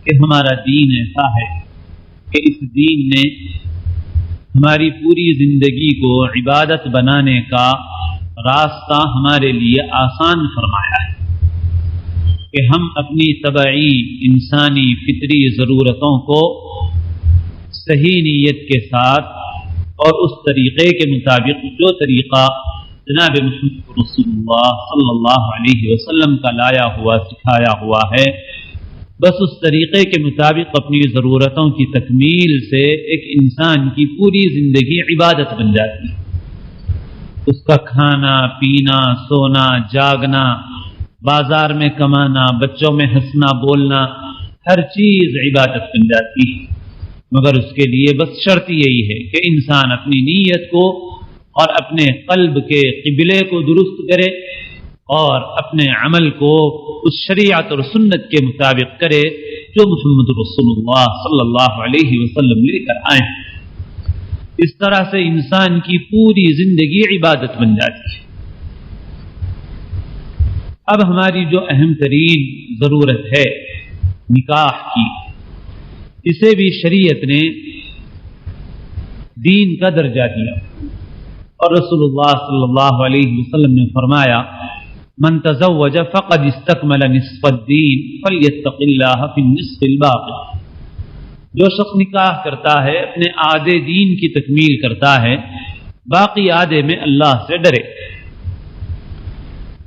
کہ ہمارا دین ایسا ہے کہ اس دین نے ہماری پوری زندگی کو عبادت بنانے کا راستہ ہمارے لیے آسان فرمایا ہے کہ ہم اپنی طبعی انسانی فطری ضرورتوں کو صحیح نیت کے ساتھ اور اس طریقے کے مطابق جو طریقہ جناب محمد رسول اللہ صلی اللہ علیہ وسلم کا لایا ہوا سکھایا ہوا ہے، بس اس طریقے کے مطابق اپنی ضرورتوں کی تکمیل سے ایک انسان کی پوری زندگی عبادت بن جاتی ہے۔ اس کا کھانا پینا سونا جاگنا، بازار میں کمانا، بچوں میں ہنسنا بولنا، ہر چیز عبادت بن جاتی ہے، مگر اس کے لیے بس شرط یہی ہے کہ انسان اپنی نیت کو اور اپنے قلب کے قبلے کو درست کرے اور اپنے عمل کو اس شریعت اور سنت کے مطابق کرے جو محمد رسول اللہ صلی اللہ علیہ وسلم لے کر آئے ہیں۔ اس طرح سے انسان کی پوری زندگی عبادت بن جاتی ہے۔ اب ہماری جو اہم ترین ضرورت ہے نکاح کی، اسے بھی شریعت نے دین کا درجہ دیا اور رسول اللہ صلی اللہ علیہ وسلم نے فرمایا من تزوج فقد استکمل نصف الدین فلیتق اللہ فی النصف الباقی، جو شخص نکاح کرتا ہے اپنے آدھے دین کی تکمیل کرتا ہے، باقی آدھے میں اللہ سے ڈرے۔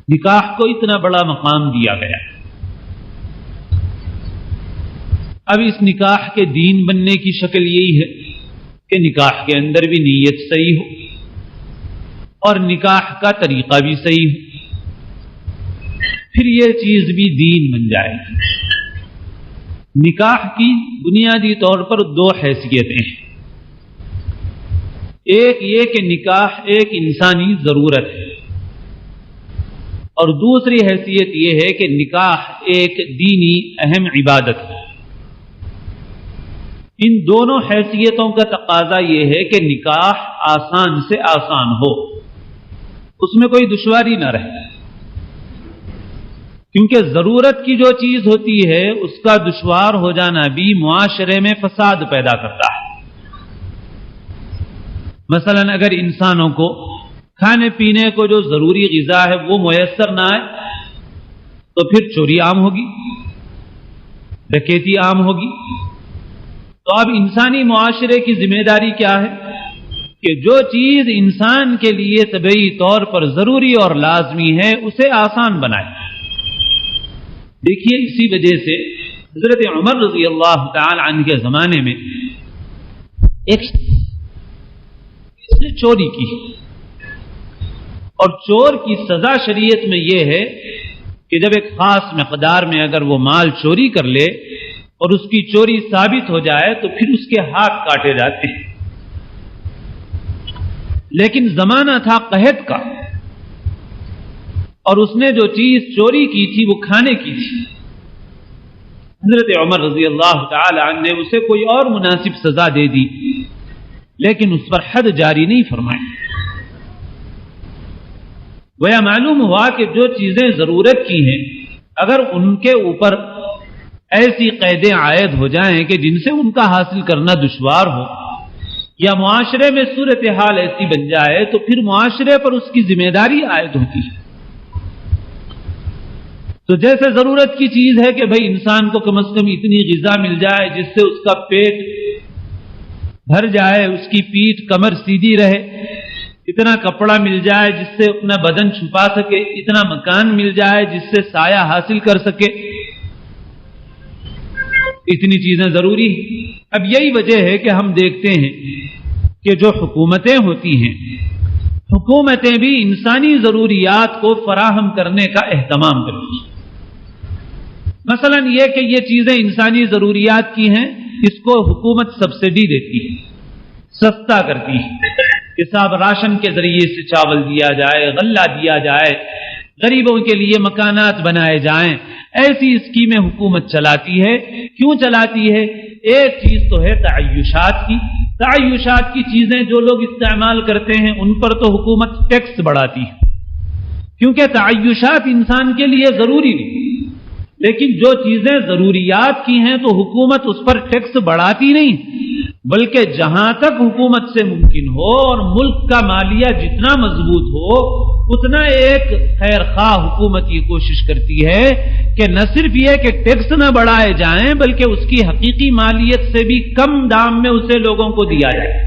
نکاح کو اتنا بڑا مقام دیا گیا، اب اس نکاح کے دین بننے کی شکل یہی ہے کہ نکاح کے اندر بھی نیت صحیح ہو اور نکاح کا طریقہ بھی صحیح ہو، پھر یہ چیز بھی دین بن جائے گی۔ نکاح کی بنیادی طور پر دو حیثیتیں ہیں، ایک یہ کہ نکاح ایک انسانی ضرورت ہے اور دوسری حیثیت یہ ہے کہ نکاح ایک دینی اہم عبادت ہے۔ ان دونوں حیثیتوں کا تقاضا یہ ہے کہ نکاح آسان سے آسان ہو، اس میں کوئی دشواری نہ رہے، کیونکہ ضرورت کی جو چیز ہوتی ہے اس کا دشوار ہو جانا بھی معاشرے میں فساد پیدا کرتا ہے۔ مثلا اگر انسانوں کو کھانے پینے کو جو ضروری غذا ہے وہ میسر نہ آئے تو پھر چوری عام ہوگی، ڈکیتی عام ہوگی۔ تو اب انسانی معاشرے کی ذمہ داری کیا ہے کہ جو چیز انسان کے لیے طبعی طور پر ضروری اور لازمی ہے اسے آسان بنائے۔ دیکھیے اسی وجہ سے حضرت عمر رضی اللہ تعالی عنہ کے زمانے میں ایک اس نے چوری کی اور چور کی سزا شریعت میں یہ ہے کہ جب ایک خاص مقدار میں اگر وہ مال چوری کر لے اور اس کی چوری ثابت ہو جائے تو پھر اس کے ہاتھ کاٹے جاتے ہیں۔ لیکن زمانہ تھا قحط کا اور اس نے جو چیز چوری کی تھی وہ کھانے کی تھی، حضرت عمر رضی اللہ تعالی عنہ نے اسے کوئی اور مناسب سزا دے دی، لیکن اس پر حد جاری نہیں فرمائی۔ گویا معلوم ہوا کہ جو چیزیں ضرورت کی ہیں اگر ان کے اوپر ایسی قیدیں عائد ہو جائیں کہ جن سے ان کا حاصل کرنا دشوار ہو یا معاشرے میں صورتحال ایسی بن جائے تو پھر معاشرے پر اس کی ذمہ داری عائد ہوتی ہے۔ تو جیسے ضرورت کی چیز ہے کہ بھئی انسان کو کم از کم اتنی غذا مل جائے جس سے اس کا پیٹ بھر جائے، اس کی پیٹھ کمر سیدھی رہے، اتنا کپڑا مل جائے جس سے اپنا بدن چھپا سکے، اتنا مکان مل جائے جس سے سایہ حاصل کر سکے، اتنی چیزیں ضروری ہیں۔ اب یہی وجہ ہے کہ ہم دیکھتے ہیں کہ جو حکومتیں ہوتی ہیں، حکومتیں بھی انسانی ضروریات کو فراہم کرنے کا اہتمام کرتی ہیں۔ مثلا یہ کہ یہ چیزیں انسانی ضروریات کی ہیں، اس کو حکومت سبسڈی دیتی ہے، سستا کرتی ہے کہ صاحب راشن کے ذریعے سے چاول دیا جائے، غلہ دیا جائے، غریبوں کے لیے مکانات بنائے جائیں، ایسی اسکیمیں حکومت چلاتی ہے۔ کیوں چلاتی ہے؟ ایک چیز تو ہے تعیشات کی، تعیشات کی چیزیں جو لوگ استعمال کرتے ہیں ان پر تو حکومت ٹیکس بڑھاتی ہے، کیونکہ تعیشات انسان کے لیے ضروری نہیں۔ لیکن جو چیزیں ضروریات کی ہیں تو حکومت اس پر ٹیکس بڑھاتی نہیں، بلکہ جہاں تک حکومت سے ممکن ہو اور ملک کا مالیہ جتنا مضبوط ہو اتنا ایک خیر خواہ حکومت یہ کوشش کرتی ہے کہ نہ صرف یہ کہ ٹیکس نہ بڑھائے جائیں بلکہ اس کی حقیقی مالیت سے بھی کم دام میں اسے لوگوں کو دیا جائے۔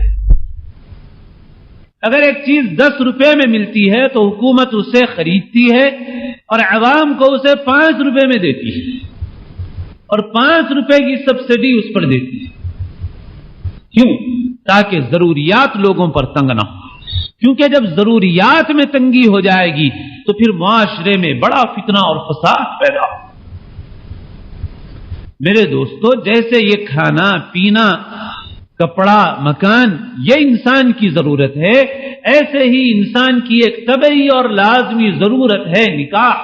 اگر ایک چیز 10 روپے میں ملتی ہے تو حکومت اسے خریدتی ہے اور عوام کو اسے 5 روپے میں دیتی ہے، اور 5 روپے کی سبسڈی اس پر دیتی ہے۔ کیوں؟ تاکہ ضروریات لوگوں پر تنگ نہ ہو، کیونکہ جب ضروریات میں تنگی ہو جائے گی تو پھر معاشرے میں بڑا فتنہ اور فساد پیدا ہو۔ میرے دوستو، جیسے یہ کھانا پینا، کپڑا، مکان یہ انسان کی ضرورت ہے، ایسے ہی انسان کی ایک طبعی اور لازمی ضرورت ہے نکاح۔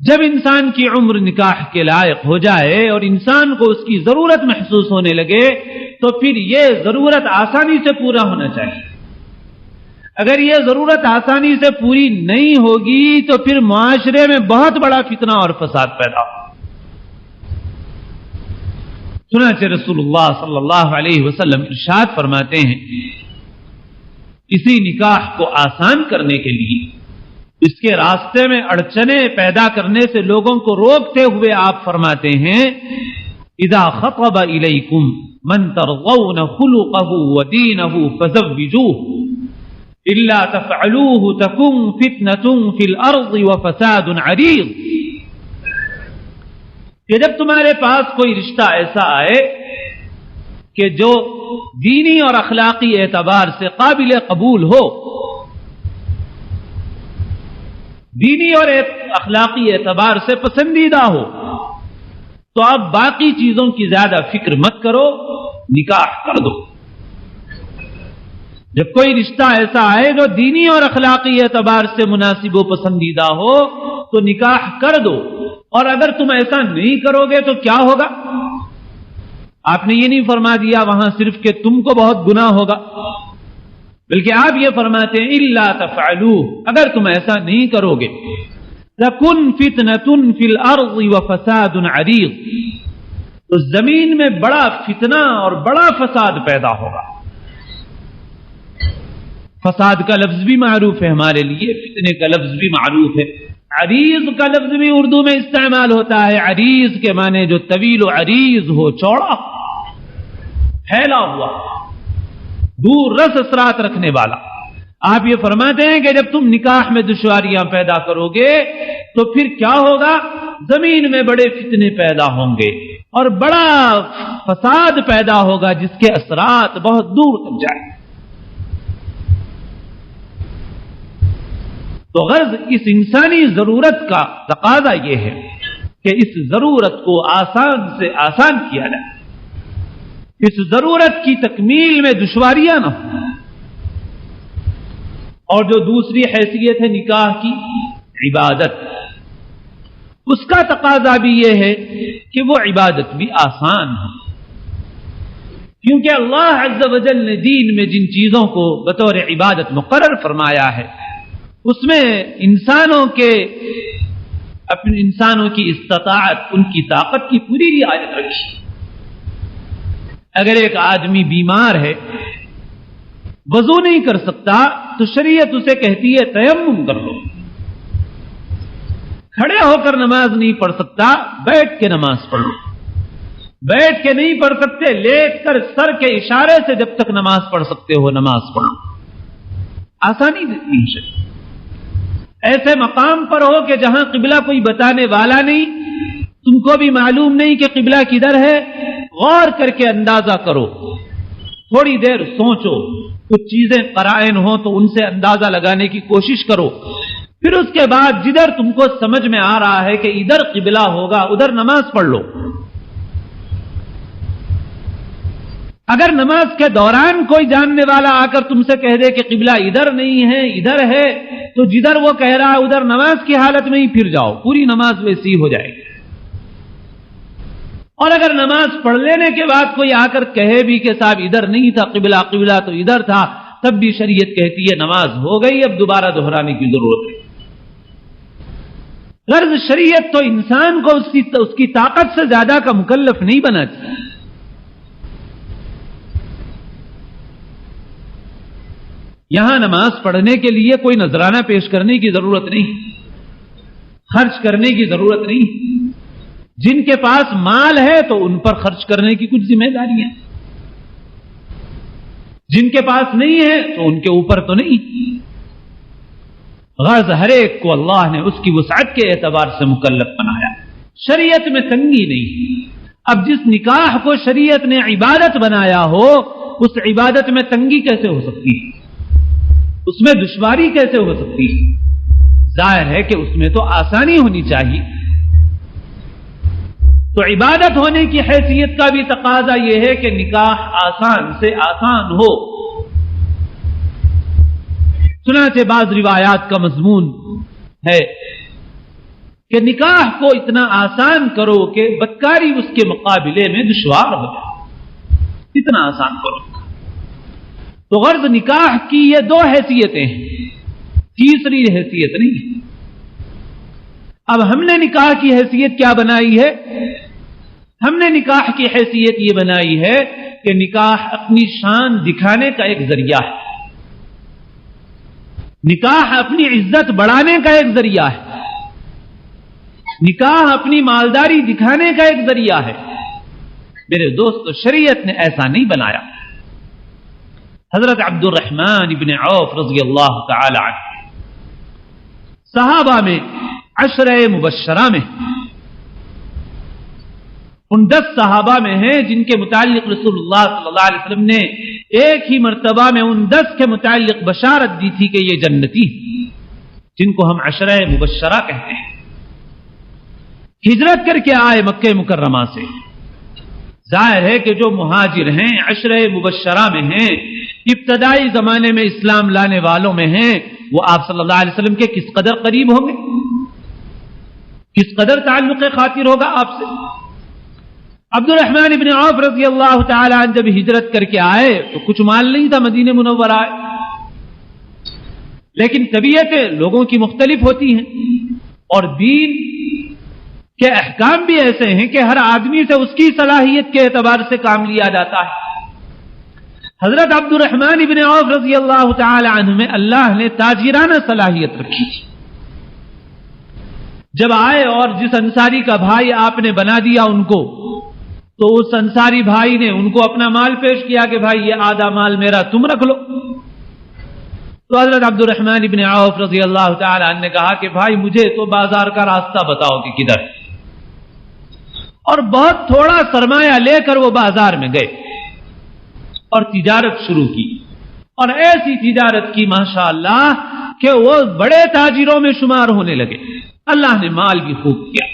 جب انسان کی عمر نکاح کے لائق ہو جائے اور انسان کو اس کی ضرورت محسوس ہونے لگے تو پھر یہ ضرورت آسانی سے پورا ہونا چاہیے۔ اگر یہ ضرورت آسانی سے پوری نہیں ہوگی تو پھر معاشرے میں بہت بڑا فتنہ اور فساد پیدا ہو۔ چنانچہ رسول اللہ صلی اللہ علیہ وسلم ارشاد فرماتے ہیں، اسی نکاح کو آسان کرنے کے لیے، اس کے راستے میں اڑچنیں پیدا کرنے سے لوگوں کو روکتے ہوئے آپ فرماتے ہیں، اذا خطب الیکم من ترضون خلقه ودینه فزوجوه الا تفعلوه تكن فتنة في الارض وفساد عریض۔ کہ جب تمہارے پاس کوئی رشتہ ایسا آئے کہ جو دینی اور اخلاقی اعتبار سے قابل قبول ہو، دینی اور اخلاقی اعتبار سے پسندیدہ ہو، تو آپ باقی چیزوں کی زیادہ فکر مت کرو، نکاح کر دو۔ جب کوئی رشتہ ایسا آئے جو دینی اور اخلاقی اعتبار سے مناسب و پسندیدہ ہو تو نکاح کر دو، اور اگر تم ایسا نہیں کرو گے تو کیا ہوگا؟ آپ نے یہ نہیں فرما دیا وہاں صرف کہ تم کو بہت گناہ ہوگا، بلکہ آپ یہ فرماتے ہیں الا تفعلوا، اگر تم ایسا نہیں کرو گے تکن فتنة فی الارض وفساد عریض، تو زمین میں بڑا فتنہ اور بڑا فساد پیدا ہوگا۔ فساد کا لفظ بھی معروف ہے ہمارے لیے، فتنے کا لفظ بھی معروف ہے، عریض کا لفظ بھی اردو میں استعمال ہوتا ہے۔ عریض کے معنی جو طویل و عریض ہو، چوڑا، پھیلا ہوا، دور رس اثرات رکھنے والا۔ آپ یہ فرماتے ہیں کہ جب تم نکاح میں دشواریاں پیدا کرو گے تو پھر کیا ہوگا؟ زمین میں بڑے فتنے پیدا ہوں گے اور بڑا فساد پیدا ہوگا جس کے اثرات بہت دور تک جائیں۔ تو غرض اس انسانی ضرورت کا تقاضا یہ ہے کہ اس ضرورت کو آسان سے آسان کیا جائے، اس ضرورت کی تکمیل میں دشواریاں نہ ہوں۔ اور جو دوسری حیثیت ہے نکاح کی، عبادت، اس کا تقاضا بھی یہ ہے کہ وہ عبادت بھی آسان ہو، کیونکہ اللہ عز و جل نے دین میں جن چیزوں کو بطور عبادت مقرر فرمایا ہے اس میں انسانوں کی استطاعت، ان کی طاقت کی پوری رعایت رکھی۔ اگر ایک آدمی بیمار ہے، وضو نہیں کر سکتا، تو شریعت اسے کہتی ہے تیمم کر لو۔ کھڑے ہو کر نماز نہیں پڑھ سکتا، بیٹھ کے نماز پڑھ لو۔ بیٹھ کے نہیں پڑھ سکتے، لیٹ کر سر کے اشارے سے جب تک نماز پڑھ سکتے ہو نماز پڑھو۔ آسانی دیتی ہے شریعت۔ ایسے مقام پر ہو کہ جہاں قبلہ کوئی بتانے والا نہیں، تم کو بھی معلوم نہیں کہ قبلہ کدھر ہے، غور کر کے اندازہ کرو، تھوڑی دیر سوچو، کچھ چیزیں قرائن ہوں تو ان سے اندازہ لگانے کی کوشش کرو، پھر اس کے بعد جدھر تم کو سمجھ میں آ رہا ہے کہ ادھر قبلہ ہوگا ادھر نماز پڑھ لو۔ اگر نماز کے دوران کوئی جاننے والا آ کر تم سے کہہ دے کہ قبلہ ادھر نہیں ہے ادھر ہے، تو جدھر وہ کہہ رہا ہے ادھر نماز کی حالت میں ہی پھر جاؤ، پوری نماز ویسی ہو جائے گی۔ اور اگر نماز پڑھ لینے کے بعد کوئی آ کر کہے بھی کہ صاحب ادھر نہیں تھا قبلہ، قبلہ تو ادھر تھا، تب بھی شریعت کہتی ہے نماز ہو گئی، اب دوبارہ دہرانے کی ضرورت ہے۔ غرض شریعت تو انسان کو اس کی طاقت سے زیادہ کا مکلف نہیں بناتی. یہاں نماز پڑھنے کے لیے کوئی نذرانہ پیش کرنے کی ضرورت نہیں، خرچ کرنے کی ضرورت نہیں. جن کے پاس مال ہے تو ان پر خرچ کرنے کی کچھ ذمہ داریاں، جن کے پاس نہیں ہے تو ان کے اوپر تو نہیں. غرض ہر ایک کو اللہ نے اس کی وسعت کے اعتبار سے مکلف بنایا، شریعت میں تنگی نہیں. اب جس نکاح کو شریعت نے عبادت بنایا ہو اس عبادت میں تنگی کیسے ہو سکتی ہے، اس میں دشواری کیسے ہو سکتی ہے؟ ظاہر ہے کہ اس میں تو آسانی ہونی چاہیے. تو عبادت ہونے کی حیثیت کا بھی تقاضا یہ ہے کہ نکاح آسان سے آسان ہو. چنانچہ بعض روایات کا مضمون ہے کہ نکاح کو اتنا آسان کرو کہ بدکاری اس کے مقابلے میں دشوار ہو جائے، اتنا آسان کرو. تو غرض نکاح کی یہ دو حیثیتیں ہیں، تیسری حیثیت نہیں. اب ہم نے نکاح کی حیثیت کیا بنائی ہے؟ ہم نے نکاح کی حیثیت یہ بنائی ہے کہ نکاح اپنی شان دکھانے کا ایک ذریعہ ہے، نکاح اپنی عزت بڑھانے کا ایک ذریعہ ہے، نکاح اپنی مالداری دکھانے کا ایک ذریعہ ہے. میرے دوستو، شریعت نے ایسا نہیں بنایا. حضرت عبد الرحمن ابن عوف رضی اللہ تعالی عنہ صحابہ میں عشرہ مبشرہ میں ان 10 صحابہ میں ہیں جن کے متعلق رسول اللہ صلی اللہ علیہ وسلم نے ایک ہی مرتبہ میں ان 10 کے متعلق بشارت دی تھی کہ یہ جنتی ہیں، جن کو ہم عشرہ مبشرہ کہتے ہیں. ہجرت کر کے آئے مکہ مکرمہ سے. ظاہر ہے کہ جو مہاجر ہیں عشرہ مبشرہ میں ہیں، ابتدائی زمانے میں اسلام لانے والوں میں ہیں، وہ آپ صلی اللہ علیہ وسلم کے کس قدر قریب ہوں گے، کس قدر تعلق خاطر ہوگا آپ سے. عبد الرحمن ابن عوف رضی اللہ تعالی عنہ جب ہجرت کر کے آئے تو کچھ مال نہیں تھا، مدینہ منورہ آئے، لیکن طبیعتیں لوگوں کی مختلف ہوتی ہیں اور دین کے احکام بھی ایسے ہیں کہ ہر آدمی سے اس کی صلاحیت کے اعتبار سے کام لیا جاتا ہے. حضرت عبد الرحمن ابن عوف رضی اللہ تعالی عنہ میں اللہ نے تاجرانہ صلاحیت رکھی تھی. جب آئے اور جس انصاری کا بھائی آپ نے بنا دیا ان کو، تو اس انصاری بھائی نے ان کو اپنا مال پیش کیا کہ بھائی یہ آدھا مال میرا تم رکھ لو. تو حضرت عبد الرحمن ابن عوف رضی اللہ تعالی عنہ نے کہا کہ بھائی مجھے تو بازار کا راستہ بتاؤ کہ کدھر، اور بہت تھوڑا سرمایہ لے کر وہ بازار میں گئے اور تجارت شروع کی، اور ایسی تجارت کی ماشاءاللہ کہ وہ بڑے تاجروں میں شمار ہونے لگے. اللہ نے مال بھی خوب کیا.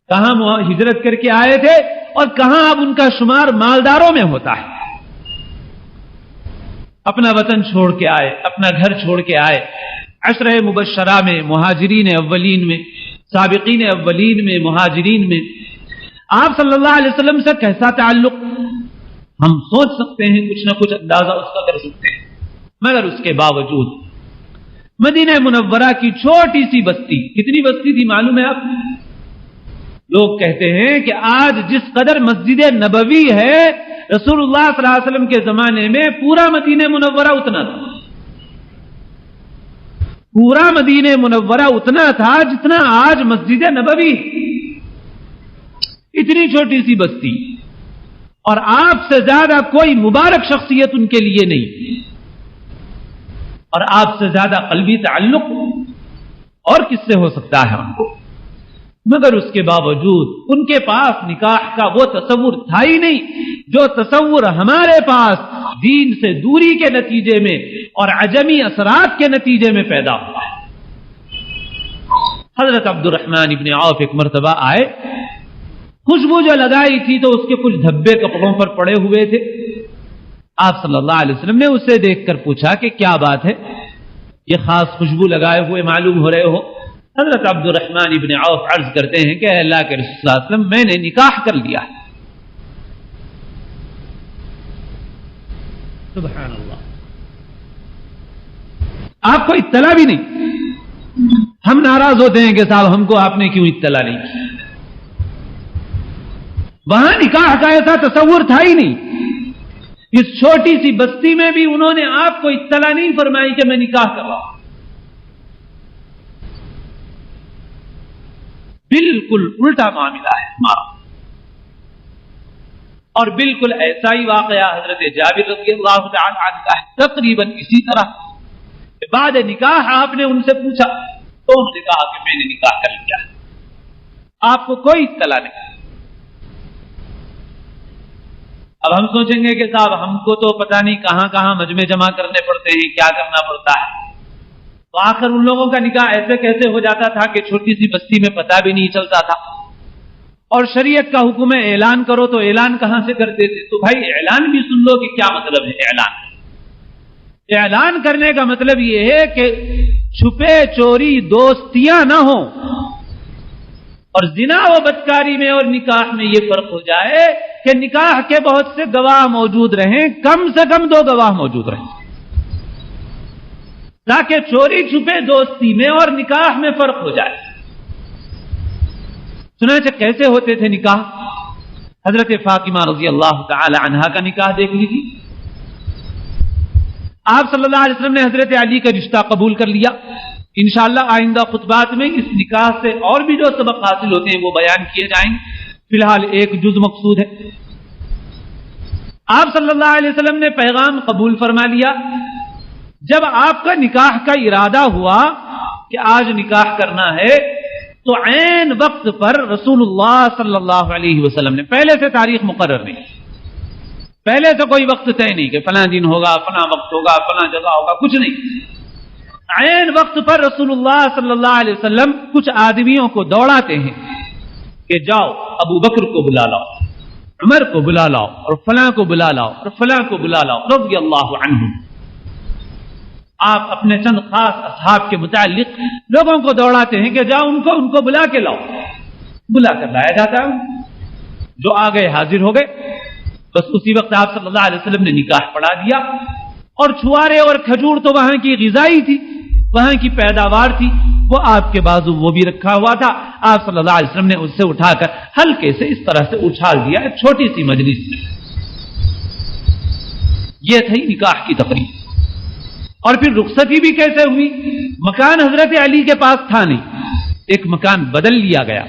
کہاں ہجرت کر کے آئے تھے اور کہاں اب ان کا شمار مالداروں میں ہوتا ہے. اپنا وطن چھوڑ کے آئے، اپنا گھر چھوڑ کے آئے. عشرہ مبشرہ میں، مہاجرین اولین میں، سابقین اولین میں، مہاجرین میں آپ صلی اللہ علیہ وسلم سے کیسا تعلق ہم سوچ سکتے ہیں، کچھ نہ کچھ اندازہ اس کا کر سکتے ہیں. مگر اس کے باوجود مدینہ منورہ کی چھوٹی سی بستی، کتنی بستی تھی معلوم ہے آپ؟ لوگ کہتے ہیں کہ آج جس قدر مسجد نبوی ہے رسول اللہ صلی اللہ علیہ وسلم کے زمانے میں پورا مدینہ منورہ اتنا تھا. پورا مدینہ منورہ اتنا تھا جتنا آج مسجد نبوی. اتنی چھوٹی سی بستی، اور آپ سے زیادہ کوئی مبارک شخصیت ان کے لیے نہیں، اور آپ سے زیادہ قلبی تعلق اور کس سے ہو سکتا ہے ان کو. مگر اس کے باوجود ان کے پاس نکاح کا وہ تصور تھا ہی نہیں جو تصور ہمارے پاس دین سے دوری کے نتیجے میں اور عجمی اثرات کے نتیجے میں پیدا ہوا ہے. حضرت عبد الرحمن ابن عوف ایک مرتبہ آئے، خوشبو جو لگائی تھی تو اس کے کچھ دھبے کپڑوں پر پڑے ہوئے تھے. آپ صلی اللہ علیہ وسلم نے اسے دیکھ کر پوچھا کہ کیا بات ہے، یہ خاص خوشبو لگائے ہوئے معلوم ہو رہے ہو. حضرت عبد الرحمن ابن عوف عرض کرتے ہیں کہ اللہ کے رسول صلی اللہ علیہ وسلم میں نے نکاح کر لیا ہے. سبحان اللہ، آپ کو اطلاع بھی نہیں. ہم ناراض ہوتے ہیں کہ صاحب ہم کو آپ نے کیوں اطلاع نہیں کی. وہاں نکاح کا ایسا تصور تھا ہی نہیں. اس چھوٹی سی بستی میں بھی انہوں نے آپ کو اطلاع نہیں فرمائی کہ میں نکاح کر رہا ہوں. بالکل الٹا معاملہ ہے ہمارا. اور بالکل ایسا ہی واقعہ حضرت جابر رضی اللہ تعالی عنہ کا ہے. تقریباً اسی طرح بعد نکاح آپ نے ان سے پوچھا تو انہوں نے کہا کہ میں نے نکاح کر لیا. آپ کو کوئی اطلاع نہیں. اب ہم سوچیں گے کہ صاحب ہم کو تو پتہ نہیں کہاں کہاں مجمع جمع کرنے پڑتے ہیں, کیا کرنا پڑتا ہے. تو آخر ان لوگوں کا نکاح ایسے کیسے ہو جاتا تھا کہ چھوٹی سی بستی میں پتہ بھی نہیں چلتا تھا. اور شریعت کا حکم ہے اعلان کرو, تو اعلان کہاں سے کرتے تھے؟ تو بھائی اعلان بھی سن لو کہ کیا مطلب ہے. اعلان کرنے کا مطلب یہ ہے کہ چھپے چوری دوستیاں نہ ہوں, اور زنا و بدکاری میں اور نکاح میں یہ فرق ہو جائے کہ نکاح کے بہت سے گواہ موجود رہیں, کم سے کم 2 گواہ موجود رہیں, تاکہ چوری چھپے دوستی میں اور نکاح میں فرق ہو جائے. چنانچہ کیسے ہوتے تھے نکاح؟ حضرت فاطمہ رضی اللہ تعالی عنہا کا نکاح دیکھ لیجیے. آپ صلی اللہ علیہ وسلم نے حضرت علی کا رشتہ قبول کر لیا. انشاءاللہ آئندہ خطبات میں اس نکاح سے اور بھی جو سبق حاصل ہوتے ہیں وہ بیان کیے جائیں. فی الحال ایک جز مقصود ہے. آپ صلی اللہ علیہ وسلم نے پیغام قبول فرما لیا. جب آپ کا نکاح کا ارادہ ہوا کہ آج نکاح کرنا ہے, تو عین وقت پر رسول اللہ صلی اللہ علیہ وسلم نے, پہلے سے تاریخ مقرر نہیں, پہلے سے کوئی وقت طے نہیں کہ فلاں دن ہوگا, فلاں وقت ہوگا, فلاں جگہ ہوگا, کچھ نہیں. عین وقت پر رسول اللہ صلی اللہ علیہ وسلم کچھ آدمیوں کو دوڑاتے ہیں کہ جاؤ ابو بکر کو بلا لاؤ, عمر کو بلا لاؤ, اور فلاں کو بلا لاؤ, اور فلاں کو بلا لاؤ رضی اللہ عنہم. آپ اپنے چند خاص اصحاب کے متعلق لوگوں کو دوڑاتے ہیں کہ جاؤ ان کو بلا کے لاؤ. بلا کر لایا جاتا ہے, جو آ گئے حاضر ہو گئے. بس اسی وقت آپ صلی اللہ علیہ وسلم نے نکاح پڑھا دیا. اور چھوارے اور کھجور تو وہاں کی غذائی تھی, وہاں کی پیداوار تھی, وہ آپ کے بازو وہ بھی رکھا ہوا تھا. آپ صلی اللہ علیہ وسلم نے اس سے اٹھا کر ہلکے سے اس طرح سے اچھال دیا ایک چھوٹی سی مجلس میں. یہ تھی نکاح کی تقریب. اور پھر رخصتی بھی کیسے ہوئی؟ مکان حضرت علی کے پاس تھا نہیں, ایک مکان بدل لیا گیا.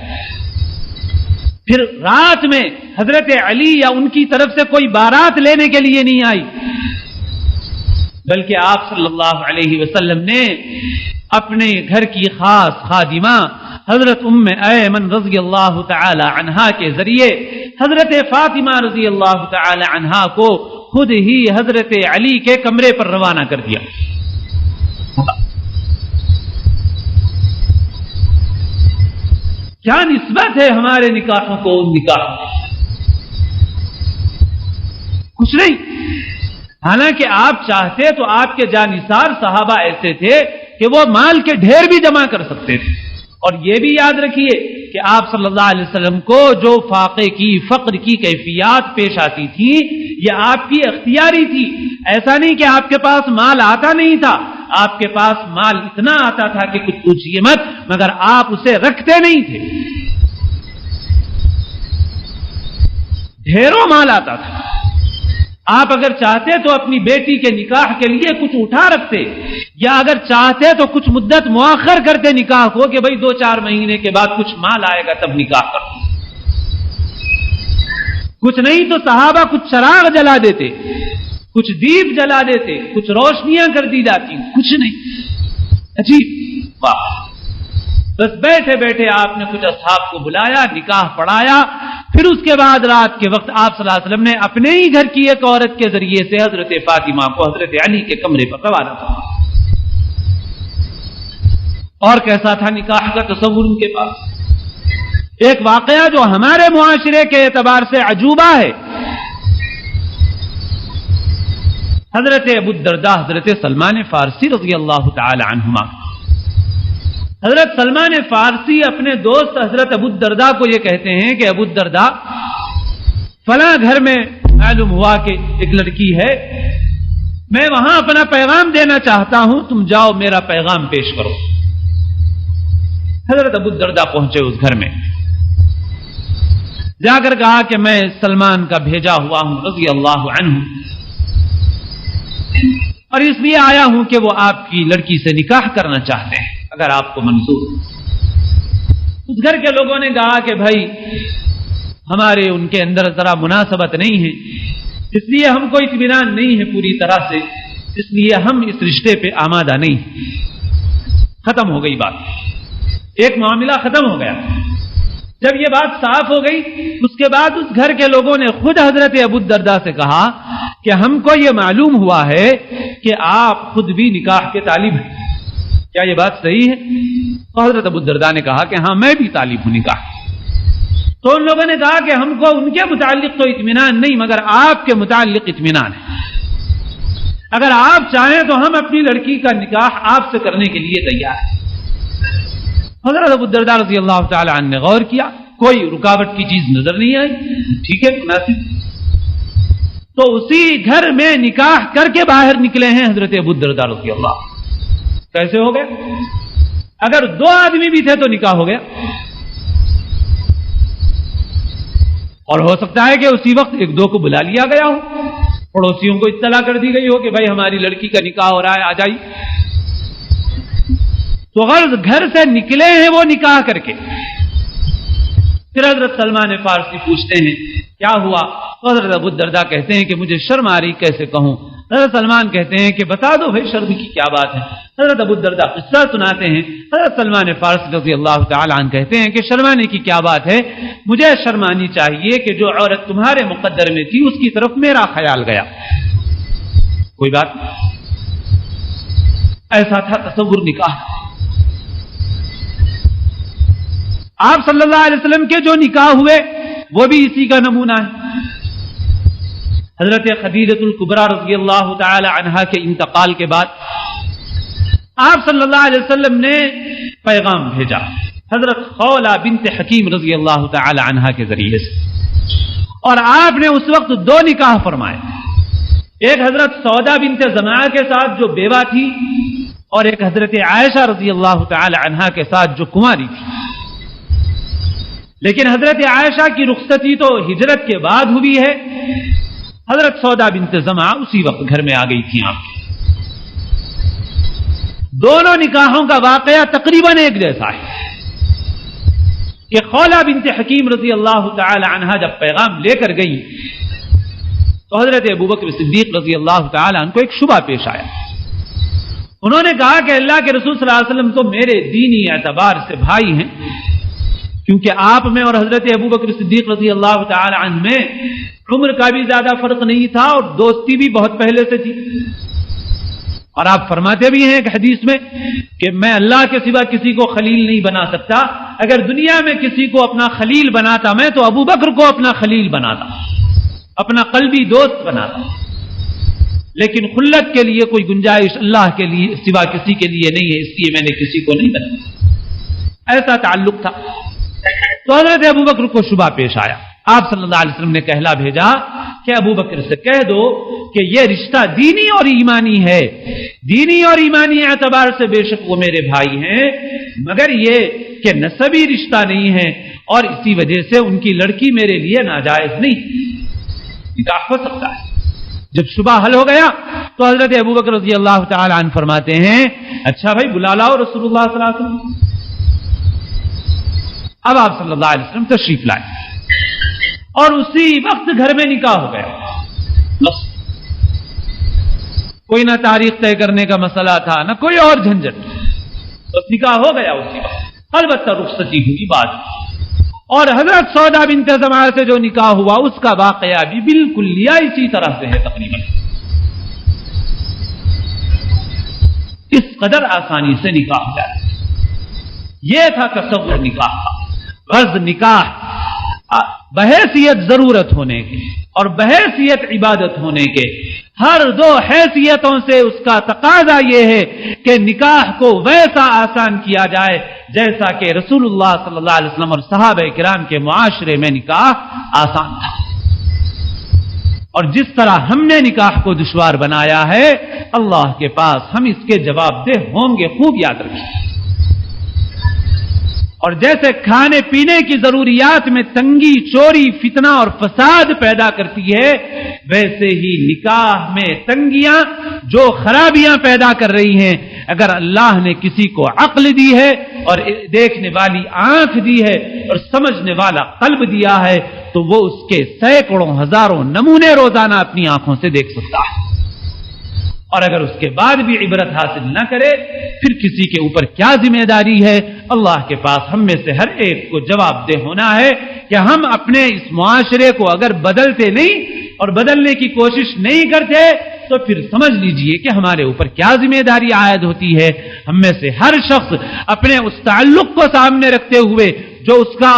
پھر رات میں حضرت علی یا ان کی طرف سے کوئی بارات لینے کے لیے نہیں آئی, بلکہ آپ صلی اللہ علیہ وسلم نے اپنے گھر کی خاص خادمہ حضرت ام ایمن رضی اللہ تعالی عنہا کے ذریعے حضرت فاطمہ رضی اللہ تعالی عنہا کو خود ہی حضرت علی کے کمرے پر روانہ کر دیا. کیا نسبت ہے ہمارے نکاحوں کو ان نکاحوں کو؟ کچھ نہیں. حالانکہ آپ چاہتے تو آپ کے جانثار صحابہ ایسے تھے کہ وہ مال کے ڈھیر بھی جمع کر سکتے تھے. اور یہ بھی یاد رکھیے کہ آپ صلی اللہ علیہ وسلم کو جو فاقے کی فقر کی کیفیات پیش آتی تھی یہ آپ کی اختیاری تھی. ایسا نہیں کہ آپ کے پاس مال آتا نہیں تھا, آپ کے پاس مال اتنا آتا تھا کہ کچھ پوچھیے مت, مگر آپ اسے رکھتے نہیں تھے. ڈھیروں مال آتا تھا. آپ اگر چاہتے تو اپنی بیٹی کے نکاح کے لیے کچھ اٹھا رکھتے, یا اگر چاہتے تو کچھ مدت مؤخر کرتے نکاح کو کہ بھئی 2-4 مہینے کے بعد کچھ مال آئے گا تب نکاح کرو. کچھ نہیں تو صحابہ کچھ چراغ جلا دیتے, کچھ دیپ جلا دیتے, کچھ روشنیاں کر دی جاتی, کچھ نہیں. عجیب واہ. بس بیٹھے بیٹھے آپ نے کچھ اصحاب کو بلایا, نکاح پڑھایا. پھر اس کے بعد رات کے وقت آپ صلی اللہ علیہ وسلم نے اپنے ہی گھر کی ایک عورت کے ذریعے سے حضرت فاطمہ کو حضرت علی کے کمرے پر روانہ کیا. اور کیسا تھا نکاح کا تصور ان کے پاس؟ ایک واقعہ جو ہمارے معاشرے کے اعتبار سے عجوبہ ہے. حضرت ابو الدرداء حضرت سلمان فارسی رضی اللہ تعالی عنہما, حضرت سلمان فارسی اپنے دوست حضرت ابو الدرداء کو یہ کہتے ہیں کہ ابو الدرداء فلاں گھر میں معلوم ہوا کہ ایک لڑکی ہے, میں وہاں اپنا پیغام دینا چاہتا ہوں, تم جاؤ میرا پیغام پیش کرو. حضرت ابو الدرداء پہنچے اس گھر میں، جا کر کہا کہ میں سلمان کا بھیجا ہوا ہوں رضی اللہ عنہ، اور اس لیے آیا ہوں کہ وہ آپ کی لڑکی سے نکاح کرنا چاہتے ہیں اگر آپ کو منظور۔ اس گھر کے لوگوں نے کہا کہ بھائی ہمارے ان کے اندر ذرا مناسبت نہیں ہے، اس لیے ہم کو اطمینان نہیں ہے پوری طرح سے، اس لیے ہم اس رشتے پہ آمادہ نہیں۔ ختم ہو گئی بات، ایک معاملہ ختم ہو گیا۔ جب یہ بات صاف ہو گئی، اس کے بعد اس گھر کے لوگوں نے خود حضرت ابو الدرداء سے کہا کہ ہم کو یہ معلوم ہوا ہے کہ آپ خود بھی نکاح کے طالب ہیں، کیا یہ بات صحیح ہے؟ تو حضرت ابو الدرداء نے کہا کہ ہاں میں بھی طالب ہوں نکاح۔ تو ان لوگوں نے کہا کہ ہم کو ان کے متعلق تو اطمینان نہیں، مگر آپ کے متعلق اطمینان ہے، اگر آپ چاہیں تو ہم اپنی لڑکی کا نکاح آپ سے کرنے کے لیے تیار ہیں۔ حضرت ابو الدرداء رضی اللہ تعالی عنہ نے غور کیا، کوئی رکاوٹ کی چیز نظر نہیں آئی، ٹھیک ہے مناسب۔ تو اسی گھر میں نکاح کر کے باہر نکلے ہیں حضرت ابو الدرداء رضی اللہ۔ کیسے ہو گیا؟ اگر دو آدمی بھی تھے تو نکاح ہو گیا، اور ہو سکتا ہے کہ اسی وقت ایک دو کو بلا لیا گیا ہو، پڑوسیوں کو اطلاع کر دی گئی ہو کہ بھائی ہماری لڑکی کا نکاح ہو رہا ہے، آ جائیے۔ تو غرض گھر سے نکلے ہیں وہ نکاح کر کے۔ پھر حضرت سلمان فارسی پوچھتے ہیں کیا ہوا؟ حضرت ابو الدرداء کہتے ہیں کہ مجھے شرم آ رہی، کیسے کہوں؟ حضرت سلمان کہتے ہیں کہ بتا دو بھائی شرم کی کیا بات ہے۔ حضرت ابو الدرداء قصہ سناتے ہیں، حضرت سلمان فارسی رضی اللہ تعالی عنہ کہتے ہیں کہ شرمانے کی کیا بات ہے، مجھے شرمانی چاہیے کہ جو عورت تمہارے مقدر میں تھی اس کی طرف میرا خیال گیا۔ کوئی بات نہیں، ایسا تھا تصور نکاح۔ آپ صلی اللہ علیہ وسلم کے جو نکاح ہوئے وہ بھی اسی کا نمونہ ہے۔ حضرت خدیجہ الکبریٰ رضی اللہ تعالی عنہا کے انتقال کے بعد آپ صلی اللہ علیہ وسلم نے پیغام بھیجا حضرت خولہ بنت حکیم رضی اللہ تعالی عنہا کے ذریعے سے، اور آپ نے اس وقت دو نکاح فرمائے، ایک حضرت سودا بنت زمعہ کے ساتھ جو بیوہ تھی، اور ایک حضرت عائشہ رضی اللہ تعالی عنہا کے ساتھ جو کنواری تھی۔ لیکن حضرت عائشہ کی رخصتی تو ہجرت کے بعد ہوئی ہے، حضرت سودا بنت زمعہ اسی وقت گھر میں آ گئی تھی آپ کی۔ دونوں نکاحوں کا واقعہ تقریباً ایک جیسا ہے کہ خولہ بنت حکیم رضی اللہ تعالی عنہا جب پیغام لے کر گئی تو حضرت ابوبکر صدیق رضی اللہ تعالی عنہ کو ایک شبہ پیش آیا۔ انہوں نے کہا کہ اللہ کے رسول صلی اللہ علیہ وسلم تو میرے دینی اعتبار سے بھائی ہیں، کیونکہ آپ میں اور حضرت ابوبکر صدیق رضی اللہ تعالی عنہ میں عمر کا بھی زیادہ فرق نہیں تھا اور دوستی بھی بہت پہلے سے تھی، اور آپ فرماتے بھی ہیں ایک حدیث میں کہ میں اللہ کے سوا کسی کو خلیل نہیں بنا سکتا، اگر دنیا میں کسی کو اپنا خلیل بناتا میں تو ابو بکر کو اپنا خلیل بناتا، اپنا قلبی دوست بناتا، لیکن خلت کے لیے کوئی گنجائش اللہ کے لیے سوا کسی کے لیے نہیں ہے، اس لیے میں نے کسی کو نہیں بنایا، ایسا تعلق تھا۔ تو حضرت ابو بکر کو شبہ پیش آیا، آپ صلی اللہ علیہ وسلم نے کہلا بھیجا کہ ابو بکر سے کہہ دو کہ یہ رشتہ دینی اور ایمانی ہے، دینی اور ایمانی اعتبار سے بے شک وہ میرے بھائی ہیں، مگر یہ کہ نسبی رشتہ نہیں ہے، اور اسی وجہ سے ان کی لڑکی میرے لیے ناجائز نہیں، نکاح ہو سکتا ہے۔ جب شبہ حل ہو گیا تو حضرت ابو بکر رضی اللہ تعالی عنہ فرماتے ہیں اچھا بھائی بلا لاؤ رسول اللہ صلی اللہ علیہ وسلم۔ اب آپ صلی اللہ علیہ وسلم تشریف لائے اور اسی وقت گھر میں نکاح ہو گیا، بس کوئی نہ تاریخ طے کرنے کا مسئلہ تھا نہ کوئی اور جھنجٹ، بس نکاح ہو گیا اسی وقت، البتہ رخصتی ہوئی بعد، اور حضرت سودا بنت زمعہ سے جو نکاح ہوا اس کا واقعہ بھی بالکل اسی طرح سے ہے تقریباً، اس قدر آسانی سے نکاح ہو جائے۔ یہ تھا تصور نکاح کا۔ غرض نکاح بحیثیت ضرورت ہونے کے اور بحیثیت عبادت ہونے کے، ہر دو حیثیتوں سے اس کا تقاضا یہ ہے کہ نکاح کو ویسا آسان کیا جائے جیسا کہ رسول اللہ صلی اللہ علیہ وسلم اور صحابہ کرام کے معاشرے میں نکاح آسان تھا، اور جس طرح ہم نے نکاح کو دشوار بنایا ہے اللہ کے پاس ہم اس کے جواب دہ ہوں گے، خوب یاد رکھیں۔ اور جیسے کھانے پینے کی ضروریات میں تنگی، چوری، فتنہ اور فساد پیدا کرتی ہے، ویسے ہی نکاح میں تنگیاں جو خرابیاں پیدا کر رہی ہیں، اگر اللہ نے کسی کو عقل دی ہے اور دیکھنے والی آنکھ دی ہے اور سمجھنے والا قلب دیا ہے تو وہ اس کے سینکڑوں ہزاروں نمونے روزانہ اپنی آنکھوں سے دیکھ سکتا ہے، اور اگر اس کے بعد بھی عبرت حاصل نہ کرے پھر کسی کے اوپر کیا ذمہ داری ہے؟ اللہ کے پاس ہم میں سے ہر ایک کو جواب دہ ہونا ہے کہ ہم اپنے اس معاشرے کو اگر بدلتے نہیں اور بدلنے کی کوشش نہیں کرتے تو پھر سمجھ لیجئے کہ ہمارے اوپر کیا ذمہ داری عائد ہوتی ہے۔ ہم میں سے ہر شخص اپنے اس تعلق کو سامنے رکھتے ہوئے جو اس کا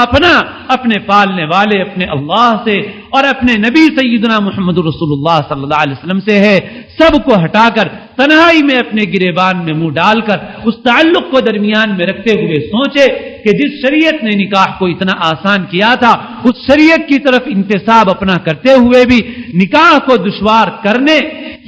اپنے پالنے والے اپنے اللہ سے اور اپنے نبی سیدنا محمد رسول اللہ صلی اللہ علیہ وسلم سے ہے، سب کو ہٹا کر تنہائی میں اپنے گریبان میں منہ ڈال کر اس تعلق کو درمیان میں رکھتے ہوئے سوچے کہ جس شریعت نے نکاح کو اتنا آسان کیا تھا اس شریعت کی طرف انتساب اپنا کرتے ہوئے بھی نکاح کو دشوار کرنے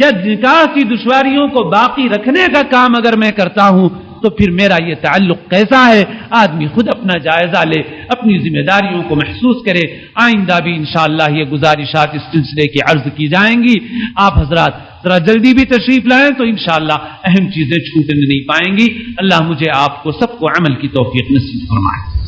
یا نکاح کی دشواریوں کو باقی رکھنے کا کام اگر میں کرتا ہوں تو پھر میرا یہ تعلق کیسا ہے؟ آدمی خود اپنا جائزہ لے، اپنی ذمہ داریوں کو محسوس کرے۔ آئندہ بھی انشاءاللہ یہ گزارشات اس سلسلے کی عرض کی جائیں گی۔ آپ حضرات ذرا جلدی بھی تشریف لائیں تو انشاءاللہ اہم چیزیں چھوٹنے نہیں پائیں گی۔ اللہ مجھے آپ کو سب کو عمل کی توفیق نصیب فرمائے۔